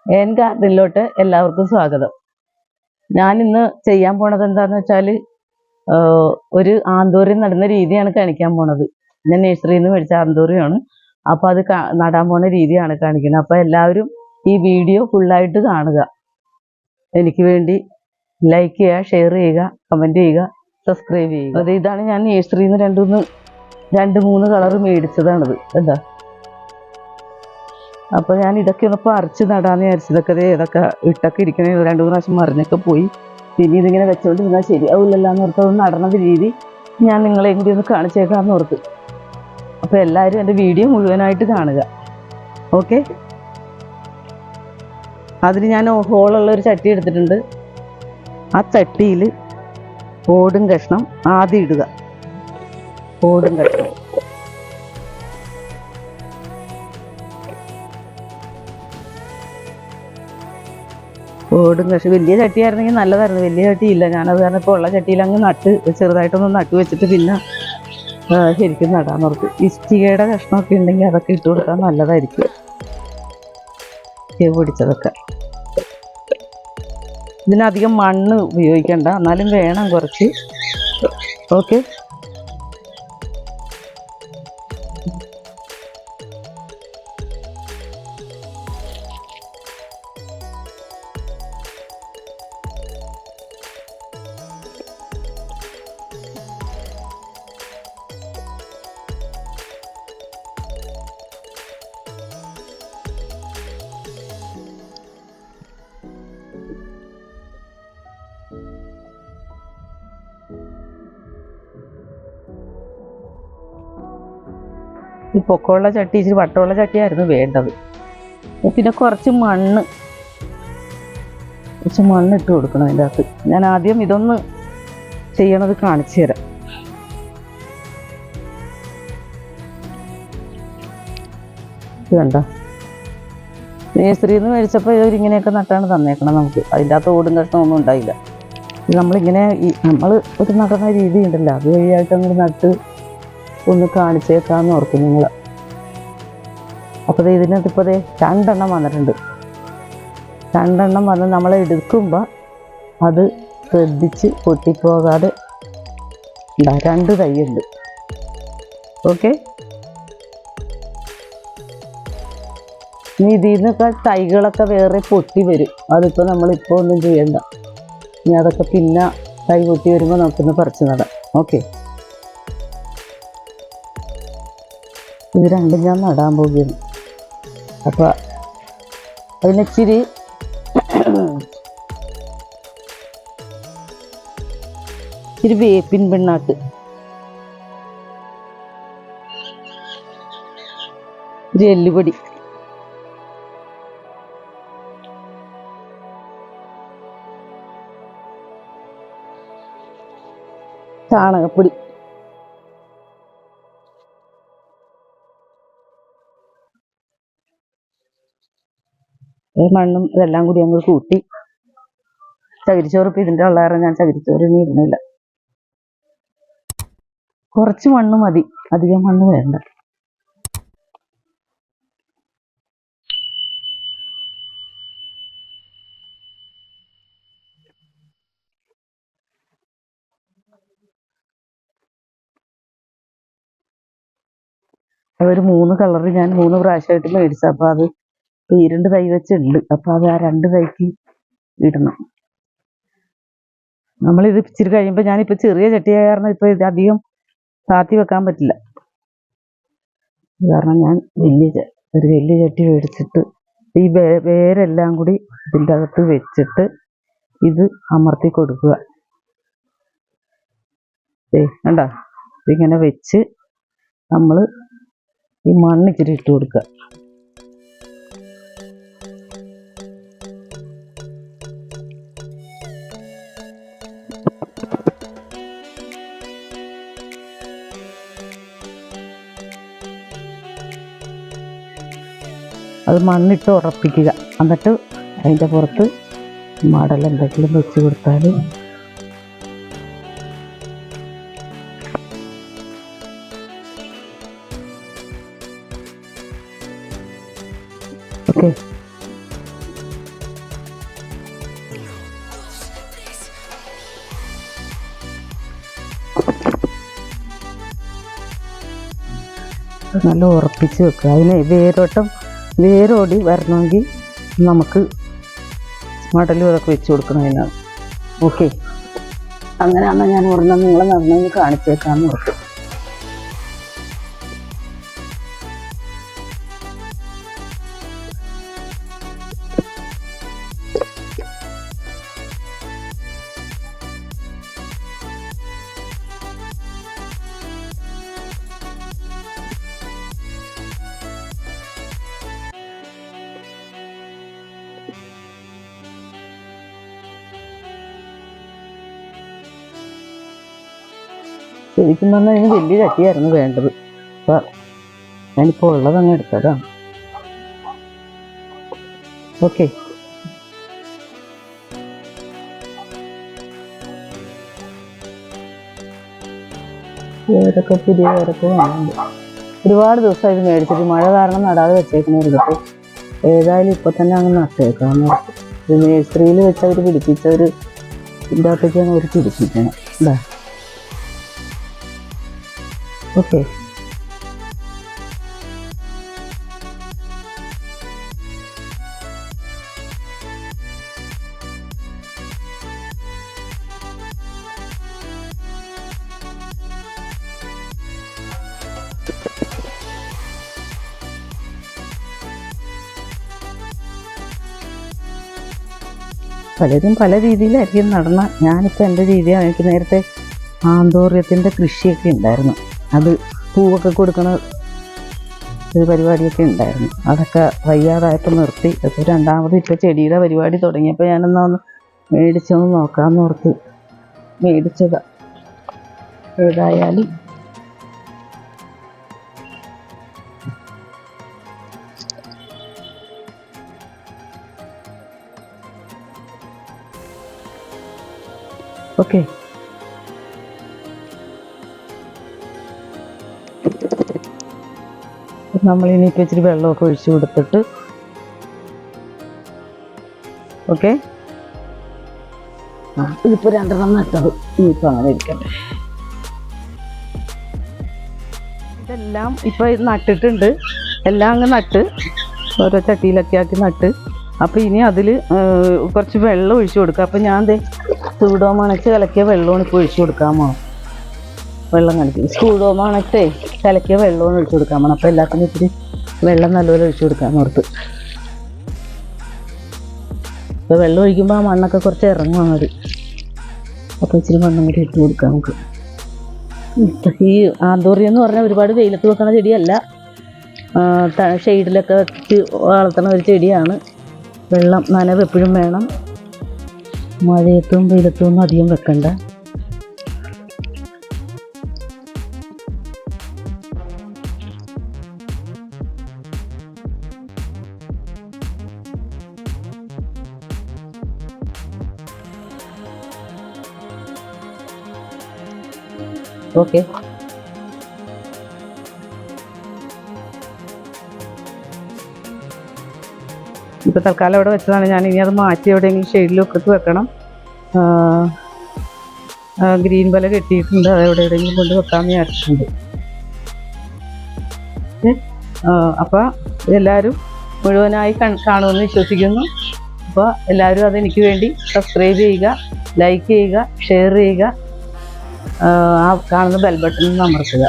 N ഗാർഡനിലോട്ട് എല്ലാവർക്കും സ്വാഗതം. ഞാൻ ഇന്ന് ചെയ്യാൻ പോണത് എന്താന്ന് വെച്ചാൽ ഒരു ആന്തൂറിയം നടുന്ന രീതിയാണ് കാണിക്കാൻ പോണത്. ഞാൻ നഴ്സറിയിൽ നിന്ന് മേടിച്ച ആന്തൂറിയമാണ്. അപ്പോൾ അത് നടാൻ പോണ രീതിയാണ് കാണിക്കുന്നത്. അപ്പോൾ എല്ലാവരും ഈ വീഡിയോ ഫുള്ളായിട്ട് കാണുക. എനിക്ക് വേണ്ടി ലൈക്ക് ചെയ്യുക, ഷെയർ ചെയ്യുക, കമൻറ്റ് ചെയ്യുക, സബ്സ്ക്രൈബ് ചെയ്യുക. അത് ഇതാണ് ഞാൻ നഴ്സറിയിൽ നിന്ന് രണ്ട് മൂന്ന് കളർ മേടിച്ചതാണത്. എന്താ അപ്പോൾ ഞാൻ ഇതൊക്കെ ഒന്ന് പറിച്ച് നടാന്ന് വിചാരിച്ചതൊക്കെ ഇതൊക്കെ ഇട്ടൊക്കെ ഇരിക്കണേ. 2-3 പ്രാവശ്യം മറിഞ്ഞൊക്കെ പോയി. പിന്നെ ഇതിങ്ങനെ വെച്ചോണ്ടിരുന്നാൽ ശരിയാവില്ലല്ലോ ഓർത്ത് നടണ രീതി ഞാൻ നിങ്ങളെയും കൂടി ഒന്ന് കാണിച്ചേക്കാമെന്ന് ഓർത്ത്. അപ്പോൾ എല്ലാവരും എൻ്റെ വീഡിയോ മുഴുവനായിട്ട് കാണുക. ഓക്കെ. അതിന് ഞാൻ ഹോളുള്ളൊരു ചട്ടി എടുത്തിട്ടുണ്ട്. ആ ചട്ടിയിൽ ഓടും കഷ്ണം ആദ്യം ഇടുക. ഓടും കഷ്ണം ഓടും കഷ്ണം വലിയ ചട്ടിയായിരുന്നെങ്കിൽ നല്ലതായിരുന്നു. വലിയ ചട്ടിയില്ല. ഞാനത് കാരണം ഇപ്പോൾ ഉള്ള ചട്ടിയിൽ അങ്ങ് ചെറുതായിട്ടൊന്ന് നട്ട് വെച്ചിട്ട് പിന്നെ ശരിക്കും നടാൻ ഓർത്ത്. ഇഷ്ടികയുടെ കഷ്ണമൊക്കെ ഉണ്ടെങ്കിൽ അതൊക്കെ ഇട്ട് കൊടുത്താൽ നല്ലതായിരിക്കും. പിടിച്ചതൊക്കെ ഇതിനധികം മണ്ണ് ഉപയോഗിക്കണ്ട, എന്നാലും വേണം കുറച്ച്. ഓക്കെ. ഈ പൊക്കമുള്ള ചട്ടി ഇച്ചിരി വട്ടമുള്ള ചട്ടിയായിരുന്നു വേണ്ടത്. പിന്നെ കുറച്ച് മണ്ണ് ഇട്ട് കൊടുക്കണം അതിൻ്റെ അകത്ത്. ഞാൻ ആദ്യം ഇതൊന്ന് ചെയ്യണത് കാണിച്ചു തരാം. ഇത് കണ്ട നഴ്സറിയിൽ നിന്ന് മേടിച്ചപ്പോൾ ഇവരിങ്ങനെയൊക്കെ നട്ടാണ് തന്നേക്കണം നമുക്ക്. അതിൻ്റെ അകത്ത് ഓടും കഷ്ണമൊന്നും ഉണ്ടായില്ല. നമ്മളിങ്ങനെ നമ്മൾ ഒരു നടന്ന രീതി ഉണ്ടല്ലോ, അത് വഴിയായിട്ട് അങ്ങോട്ട് നട്ട് ഒന്ന് കാണിച്ചേക്കാന്ന് ഓർക്കും നിങ്ങൾ. അപ്പോൾ ഇതിനകത്ത് ഇപ്പോൾ 2 എണ്ണം വന്നിട്ടുണ്ട്. 2 എണ്ണം വന്ന് നമ്മൾ എടുക്കുമ്പോൾ അത് ശ്രദ്ധിച്ച് പൊട്ടിപ്പോകാതെ 2 തൈയുണ്ട്. ഓക്കെ. ഇനി ഇതിൽ നിന്നൊക്കെ തൈകളൊക്കെ വേറെ പൊട്ടി വരും. അതിപ്പോൾ നമ്മളിപ്പോൾ ഒന്നും ചെയ്യണ്ട. ഇനി അതൊക്കെ പിന്നെ തൈ പൊട്ടി വരുമ്പോൾ നമുക്കൊന്ന് പറിച്ച് നടാം. ഓക്കെ. ഇത് രണ്ടും ഞാൻ നടാൻ പോകുകയാണ്. അപ്പോൾ അതിനിച്ചിരി വേപ്പിൻ പിണ്ണാക്ക്, എല്ലുപൊടി, ചാണകപ്പൊടി, മണ്ണും ഇതെല്ലാം കൂടി അങ്ങ് കൂട്ടി. ചകിരിച്ചോറ് ഇപ്പം ഇതിൻ്റെ ഉള്ള കാരണം ഞാൻ ചകിരിച്ചോറ് ഇനി ഇടുന്നില്ല. കുറച്ച് മണ്ണ് മതി, അധികം മണ്ണ് വേണ്ട. അതൊരു 3 കളർ ഞാൻ 3 പ്രാവശ്യമായിട്ട് മേടിച്ചു. അപ്പോൾ അത് 2 തൈ വെച്ചുണ്ട്. അപ്പോൾ അത് ആ 2 തൈക്ക് ഇടണം. നമ്മളിത് ഇച്ചിരി കഴിയുമ്പോൾ, ഞാനിപ്പോൾ ചെറിയ ചട്ടിയായ കാരണം ഇപ്പോൾ ഇത് അധികം താത്തി വെക്കാൻ പറ്റില്ല. കാരണം ഞാൻ ഒരു വലിയ ചട്ടി മേടിച്ചിട്ട് ഈ വേരെല്ലാം കൂടി ഇതിൻ്റെ അകത്ത് വെച്ചിട്ട് ഇത് അമർത്തി കൊടുക്കുക. കണ്ടോ, ഇതിങ്ങനെ വെച്ച് നമ്മൾ ഈ മണ്ണ് ഇച്ചിരി ഇട്ട് കൊടുക്കുക. അത് മണ്ണിട്ട് ഉറപ്പിക്കുക. എന്നിട്ട് അതിൻ്റെ പുറത്ത് മടൽ എന്തെങ്കിലും വെച്ച് കൊടുത്താൽ ഓക്കെ. നല്ല ഉറപ്പിച്ച് വെക്കുക. അതിന് വേരോടി വരണമെങ്കിൽ നമുക്ക് മടലും അതൊക്കെ വെച്ച് കൊടുക്കണം അതിനാണ്. ഓക്കെ, അങ്ങനെയാണെന്ന് ഞാൻ ഒരെണ്ണം നിങ്ങളെ നടന്നെങ്കിൽ കാണിച്ചേക്കാമെന്ന് ഓർത്തു. ശരിക്കും പറഞ്ഞാൽ അതിന് വലിയ ചട്ടിയായിരുന്നു വേണ്ടത്. അപ്പം ഞാനിപ്പോൾ ഉള്ളതങ്ങ് എടുത്തതാണ്. ഓക്കെ, വേരൊക്കെ പുതിയ വേരൊക്കെ വേണമെങ്കിൽ ഒരുപാട് ദിവസം ഇത് മേടിച്ചിട്ട് മഴ കാരണം നടാതെ വെച്ചേക്കുന്ന എടുത്തിട്ട് ഏതായാലും ഇപ്പം തന്നെ അങ്ങ് നട്ടേക്കാന്ന് ഓർത്തു. ഇത് നേഴ്സറിയിൽ വെച്ചവർ പിടിപ്പിച്ചവർ ഇതിൻ്റെ അകത്തേക്കാണ് അവർ പിടിപ്പിക്കണം. എന്താ ഓക്കെ, പലരും പല രീതിയിലായിരിക്കും നടന്ന. ഞാനിപ്പോൾ എൻ്റെ രീതിയാണ്. എനിക്ക് നേരത്തെ ആന്തോറിയത്തിൻ്റെ കൃഷിയൊക്കെ ഉണ്ടായിരുന്നു. അത് പൂവൊക്കെ കൊടുക്കണ ഒരു പരിപാടിയൊക്കെ ഉണ്ടായിരുന്നു. അതൊക്കെ വയ്യാതായപ്പോൾ നിർത്തി. അപ്പോൾ രണ്ടാമത് ഇപ്പോൾ ചെടിയുടെ പരിപാടി തുടങ്ങിയപ്പോൾ ഞാനെന്നാ ഒന്ന് മേടിച്ചൊന്ന് നോക്കാമെന്ന് ഓർത്ത് മേടിച്ചതാണ്. ഏതായാലും ഓക്കെ, നമ്മളിനിയിപ്പോൾ ഇച്ചിരി വെള്ളമൊക്കെ ഒഴിച്ചു കൊടുത്തിട്ട് ഓക്കെ. ഇതിപ്പോൾ രണ്ടെണ്ണം നട്ടത് ഇനിയിപ്പോൾ അങ്ങനെ ഇരിക്കട്ടെ. ഇതെല്ലാം ഇപ്പോൾ ഇത് നട്ടിട്ടുണ്ട്. എല്ലാം അങ്ങ് നട്ട് ഓരോ ചട്ടിയിലൊക്കെ ആക്കി നട്ട്. അപ്പോൾ ഇനി അതിൽ കുറച്ച് വെള്ളം ഒഴിച്ചു കൊടുക്കുക. അപ്പോൾ ഞാൻ സൂഡോമോണസ് കലക്കിയ വെള്ളമാണ് ഇപ്പോൾ ഒഴിച്ചു കൊടുക്കാമോ. വെള്ളം കലക്കി സൂഡോമോണസേ കലക്കിയ വെള്ളമാണ് ഒഴിച്ചു കൊടുക്കാൻ പോകണം. അപ്പോൾ എല്ലാത്തിനും ഇത്തിരി വെള്ളം നല്ലപോലെ ഒഴിച്ചു കൊടുക്കാൻ ഓർത്ത്. ഇപ്പോൾ വെള്ളം ഒഴിക്കുമ്പോൾ ആ മണ്ണൊക്കെ കുറച്ച് ഇറങ്ങും അങ്ങോട്ട്. അപ്പോൾ ഇച്ചിരി മണ്ണും കൂടി ഇട്ട് കൊടുക്കാം നമുക്ക്. ഈ ആന്തോറിയം എന്ന് പറഞ്ഞാൽ ഒരുപാട് വെയിലത്ത് വെക്കണ ചെടിയല്ല, ഷെയ്ഡിലൊക്കെ വെച്ച് വളർത്തുന്ന ഒരു ചെടിയാണ്. വെള്ളം നനവ് എപ്പോഴും വേണം. മഴയത്തും വെയിലത്തും ഒന്നും അധികം വെക്കണ്ട. ഓക്കെ, ഇപ്പോൾ തൽക്കാലം അവിടെ വെച്ചതാണ്. ഞാൻ ഇനി അത് മാറ്റി എവിടെയെങ്കിലും ഷെയ്ഡിലൊക്കെ വെക്കണം. ഗ്രീൻ വല കെട്ടിയിട്ടുണ്ട്, അത് എവിടെയെങ്കിലും കൊണ്ട് വെക്കാമെന്ന് വിചാരിച്ചിട്ടുണ്ട്. അപ്പോൾ എല്ലാവരും മുഴുവനായി കാണുമെന്ന് വിശ്വസിക്കുന്നു. അപ്പോൾ എല്ലാവരും അതെനിക്ക് വേണ്ടി സബ്സ്ക്രൈബ് ചെയ്യുക, ലൈക്ക് ചെയ്യുക, ഷെയർ ചെയ്യുക, ആ കാണുന്ന ബെൽ ബട്ടൺ അമർത്തുക.